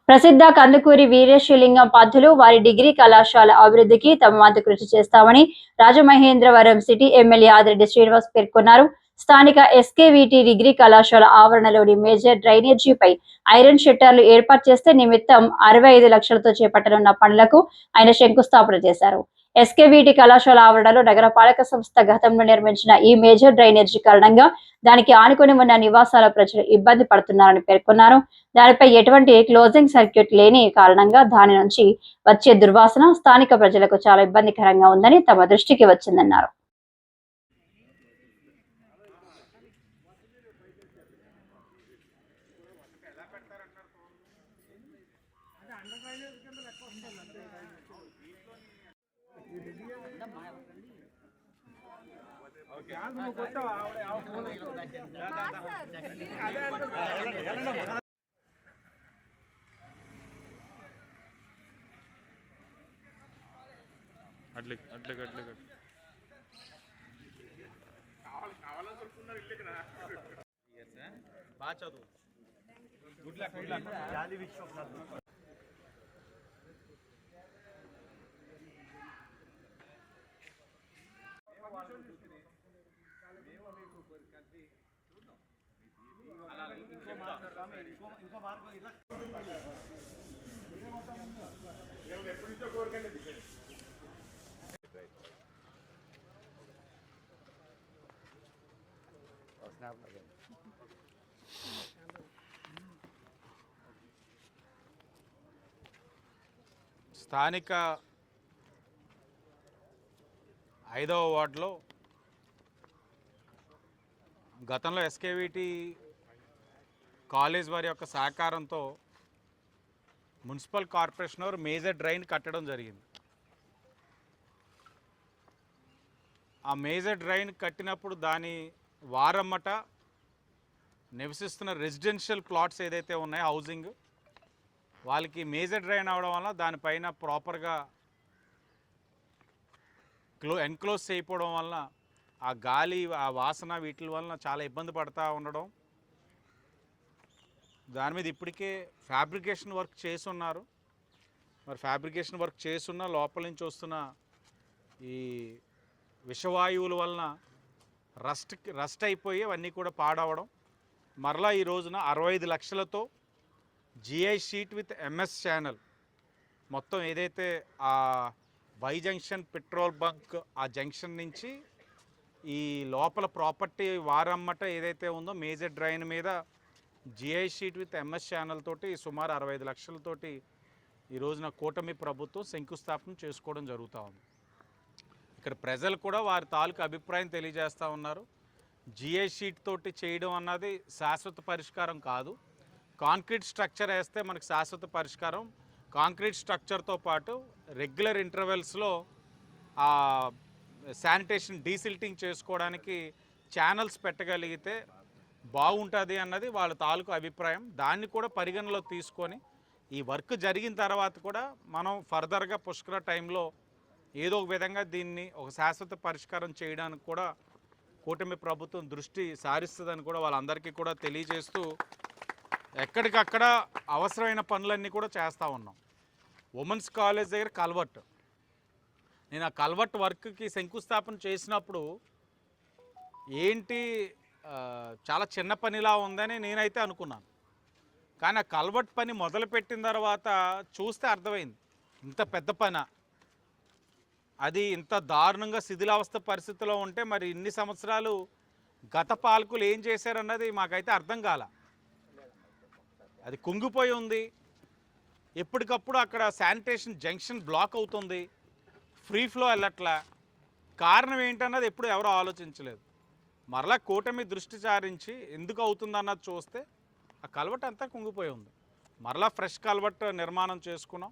ప్రసిద్ధ కందుకూరి వీరేశలింగం పంతులు వారి డిగ్రీ కళాశాల అభివృద్ధికి తమ వంతు కృషి చేస్తామని రాజమహేంద్రవరం సిటీ ఎమ్మెల్యే ఆదిరెడ్డి శ్రీనివాస్ పేర్కొన్నారు. స్థానిక ఎస్కేవిటి డిగ్రీ కళాశాల ఆవరణలోని మేజర్ డ్రైనేజీపై ఐరన్ షట్టర్లు ఏర్పాటు చేస్తే నిమిత్తం 65 లక్షలతో చేపట్టనున్న పనులకు ఆయన శంకుస్థాపన చేశారు. ఎస్కేవిటి కళాశాల ఆవరణలో నగరపాలక సంస్థ గతంలో నిర్మించిన ఈ మేజర్ డ్రైనేజీ కారణంగా దానికి ఆనుకొని ఉన్న నివాసాల ప్రజలు ఇబ్బంది పడుతున్నారని పేర్కొన్నారు. దానిపై ఎటువంటి క్లోజింగ్ సర్క్యూట్ లేని కారణంగా దాని నుంచి వచ్చే దుర్వాసన స్థానిక ప్రజలకు చాలా ఇబ్బందికరంగా ఉందని తమ దృష్టికి వచ్చిందన్నారు. స్థానిక 5వ వార్డులో గతంలో ఎస్కేవిటి కాలేజ్ వారి యొక్క సహకారంతో మున్సిపల్ కార్పొరేషన్ వారు మేజర్ డ్రైన్ కట్టడం జరిగింది. ఆ మేజర్ డ్రైన్ కట్టినప్పుడు దాని వారమ్మట నివసిస్తున్న రెసిడెన్షియల్ ప్లాట్స్ ఏదైతే ఉన్నాయో హౌసింగ్ వాళ్ళకి మేజర్ డ్రైన్ అవడం వల్ల దానిపైన ప్రాపర్గా ఎన్క్లోజ్ చేయకపోవడం వల్ల ఆ గాలి ఆ వాసన వీటి వలన చాలా ఇబ్బంది పడుతూ ఉండడం, దాని మీద ఇప్పటికే ఫ్యాబ్రికేషన్ వర్క్ చేస్తున్నారు. మరి ఫ్యాబ్రికేషన్ వర్క్ చేస్తున్న లోపల నుంచి వస్తున్న ఈ విషవాయువుల వలన రస్ట్ అయిపోయి అవన్నీ కూడా పాడవడం, మరలా ఈ రోజున 65 లక్షలతో GI sheet with MS channel మొత్తం ఏదైతే ఆ వై జంక్షన్ పెట్రోల్ బంక్ ఆ జంక్షన్ నుంచి ఈ లోపల ప్రాపర్టీ వారమ్మట ఏదైతే ఉందో మేజర్ డ్రైన్ మీద GI sheet with MS channel తోటి సుమారు 65 లక్షలతోటి ఈ రోజున కూటమి ప్రభుత్వం శంకుస్థాపన చేసుకోవడం జరుగుతూ ఉంది. ఇక్కడ ప్రజలు కూడా వారి తాలూకు అభిప్రాయం తెలియజేస్తూ ఉన్నారు. జిఐ షీట్ తోటి చేయడం అన్నది శాశ్వత పరిష్కారం కాదు. కాంక్రీట్ స్ట్రక్చర్ వేస్తే మనకు శాశ్వత పరిష్కారం. కాంక్రీట్ స్ట్రక్చర్తో పాటు రెగ్యులర్ ఇంటర్వెల్స్లో శానిటేషన్ డీసిల్టింగ్ చేసుకోవడానికి ఛానల్స్ పెట్టగలిగితే బాగుంటుంది అన్నది వాళ్ళ తాలూకు అభిప్రాయం. దాన్ని కూడా పరిగణలో తీసుకొని ఈ వర్క్ జరిగిన తర్వాత కూడా మనం ఫర్దర్గా పుష్కర టైంలో ఏదో ఒక విధంగా దీన్ని ఒక శాశ్వత పరిష్కారం చేయడానికి కూడా కూటమి ప్రభుత్వం దృష్టి సారిస్తుందని కూడా వాళ్ళందరికీ కూడా తెలియజేస్తూ ఎక్కడికక్కడ అవసరమైన పనులన్నీ కూడా చేస్తూ ఉన్నాం. ఉమెన్స్ కాలేజ్ దగ్గర కల్వర్ట్, నేను ఆ కల్వర్ట్ వర్క్కి శంకుస్థాపన చేసినప్పుడు ఏంటి చాలా చిన్న పనిలా ఉందని నేనైతే అనుకున్నాను. కానీ ఆ కల్వర్ట్ పని మొదలుపెట్టిన తర్వాత చూస్తే అర్థమైంది ఇంత పెద్ద పని, అది ఇంత దారుణంగా శిథిలావస్థ పరిస్థితిలో ఉంటే మరి ఇన్ని సంవత్సరాలు గత పాలకులు ఏం చేశారన్నది మాకైతే అర్థం కాల. అది కుంగిపోయి ఉంది. ఎప్పటికప్పుడు అక్కడ శానిటేషన్ జంక్షన్ బ్లాక్ అవుతుంది, ఫ్రీ ఫ్లో వెళ్ళట్లా. కారణం ఏంటన్నది ఎప్పుడు ఎవరో ఆలోచించలేదు. మరలా కూటమి దృష్టి సారించి ఎందుకు అవుతుందన్నది చూస్తే ఆ కల్వర్ట్ అంతా కుంగిపోయి ఉంది. మరలా ఫ్రెష్ కల్వర్ట్ నిర్మాణం చేసుకున్నాం.